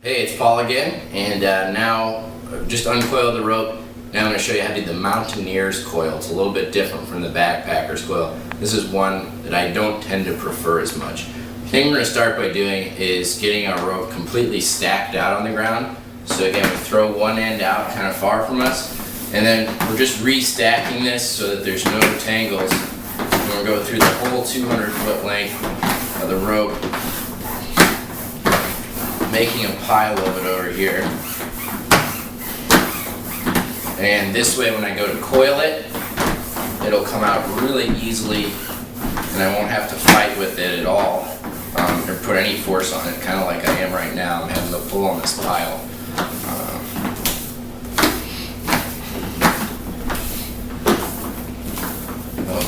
Hey, it's Paul again, and now I've just uncoiled the rope. Now I'm going to show you how to do the Mountaineer's coil. It's a little bit different from the backpacker's coil. This is one that I don't tend to prefer as much. The thing we're going to start by doing is getting our rope completely stacked out on the ground. So again, we throw one end out kind of far from us, and then we're just restacking this so that there's no tangles. And we'll go through the whole 200-foot length of the rope, making a pile of it over here. And this way, when I go to coil it, it'll come out really easily, and I won't have to fight with it at all, or put any force on it, kind of like I am right now. I'm having to pull on this pile.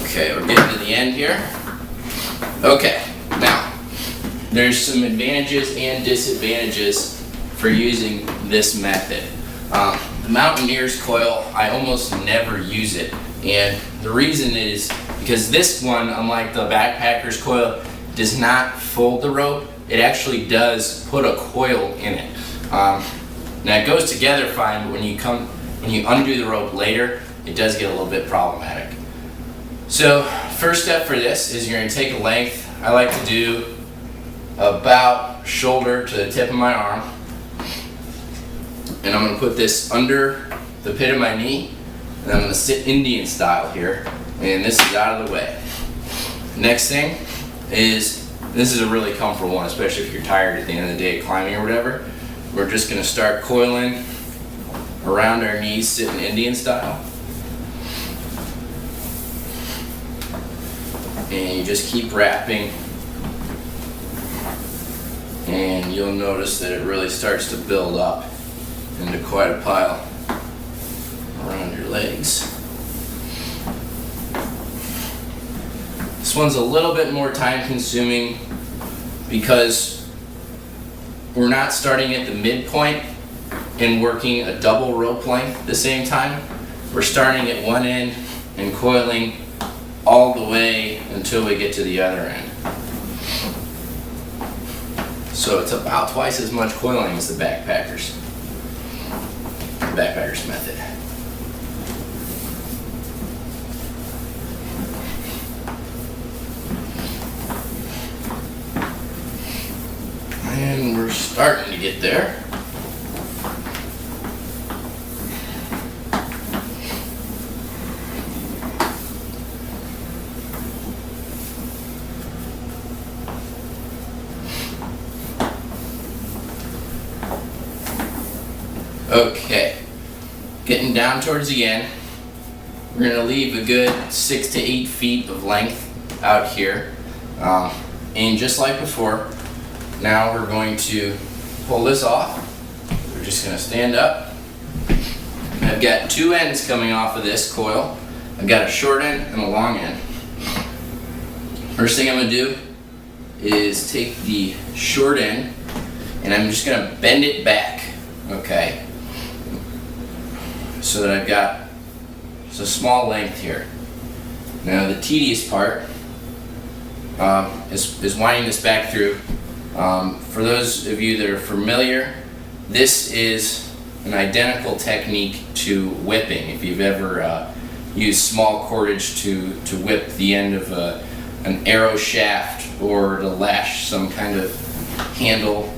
Okay, we're getting to the end here. Okay, now, there's some advantages and disadvantages for using this method. The Mountaineer's coil, I almost never use it, and the reason is because this one, unlike the backpacker's coil, does not fold the rope. It actually does put a coil in it. Now it goes together fine, but when you undo the rope later, it does get a little bit problematic. So first step for this is you're going to take a length. I like to do about shoulder to the tip of my arm. And I'm going to put this under the pit of my knee, and I'm going to sit Indian style here, and this is out of the way. Next thing is, this is a really comfortable one, especially if you're tired at the end of the day climbing or whatever. We're just going to start coiling around our knees, sitting Indian style. And you just keep wrapping, and you'll notice that it really starts to build up into quite a pile around your legs. This one's a little bit more time consuming because we're not starting at the midpoint and working a double rope length at the same time. We're starting at one end and coiling all the way until we get to the other end. So it's about twice as much coiling as the backpacker's method. And we're starting to get there. Okay, getting down towards the end, we're going to leave a good 6 to 8 feet of length out here. And just like before, now we're going to pull this off. We're just going to stand up. I've got two ends coming off of this coil. I've got a short end and a long end. First thing I'm going to do is take the short end and I'm just going to bend it back, okay? So that I've got a small length here. Now the tedious part is winding this back through. For those of you that are familiar, this is an identical technique to whipping. If you've ever used small cordage to whip the end of an arrow shaft or to lash some kind of handle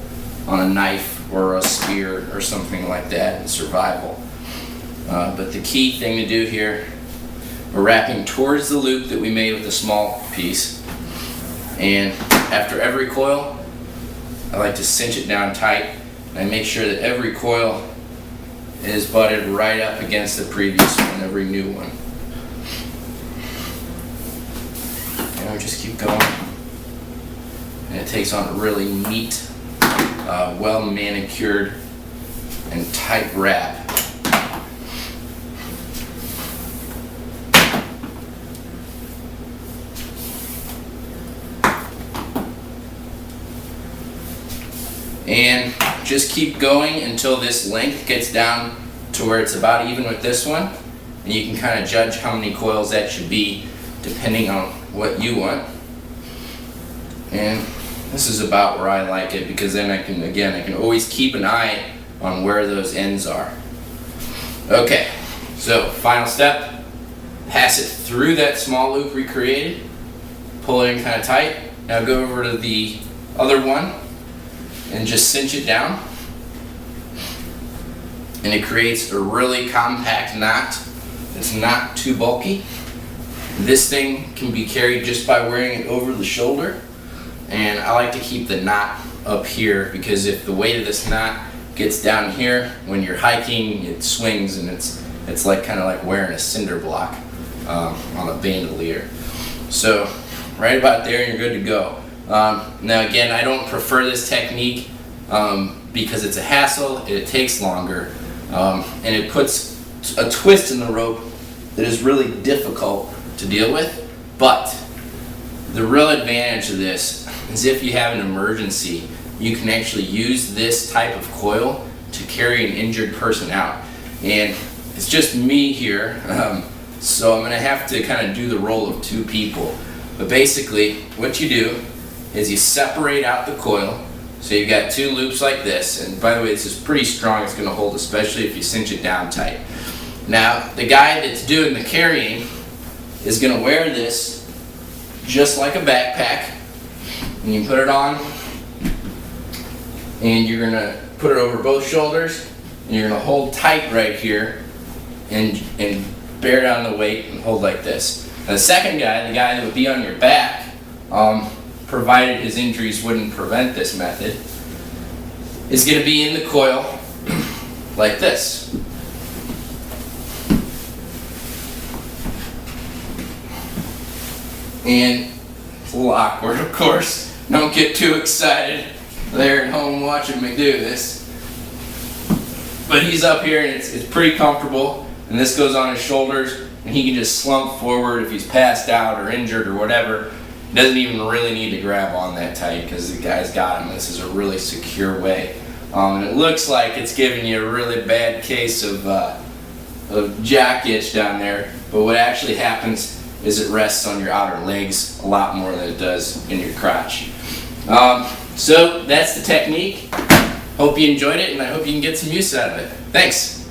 on a knife or a spear or something like that in survival. But the key thing to do here, we're wrapping towards the loop that we made with the small piece, and after every coil I like to cinch it down tight, and I make sure that every coil is butted right up against the previous one, every new one. And we just keep going, and it takes on a really neat, well manicured and tight wrap. And just keep going until this length gets down to where it's about even with this one, and you can kind of judge how many coils that should be depending on what you want. And This is about where I like it, because then I can always keep an eye on where those ends are. Okay, so final step, pass it through that small loop we created, pull it in kind of tight. Now go over to the other one and just cinch it down. And it creates a really compact knot. It's not too bulky. This thing can be carried just by wearing it over the shoulder. And I like to keep the knot up here, because if the weight of this knot gets down here, when you're hiking, it swings, and it's like kind of like wearing a cinder block on a bandolier. So right about there, and you're good to go. Now again, I don't prefer this technique because it's a hassle, it takes longer, and it puts a twist in the rope that is really difficult to deal with. But the real advantage of this is if you have an emergency, you can actually use this type of coil to carry an injured person out. And it's just me here, so I'm going to have to kind of do the role of two people. But basically, what you do is you separate out the coil. So you've got two loops like this, and by the way, this is pretty strong. It's going to hold, especially if you cinch it down tight. Now, the guy that's doing the carrying is going to wear this just like a backpack, and you put it on, and you're going to put it over both shoulders, and you're going to hold tight right here and bear down the weight and hold like this. Now, the second guy, the guy that would be on your back, provided his injuries wouldn't prevent this method, is going to be in the coil like this. And it's a little awkward, of course. Don't get too excited there at home watching me do this. But he's up here, and it's pretty comfortable, and this goes on his shoulders, and he can just slump forward if he's passed out or injured or whatever. Doesn't even really need to grab on that tight, because the guy's got him. This is a really secure way. And it looks like it's giving you a really bad case of jack itch down there, but what actually happens is it rests on your outer legs a lot more than it does in your crotch. So that's the technique. Hope you enjoyed it, and I hope you can get some use out of it. Thanks.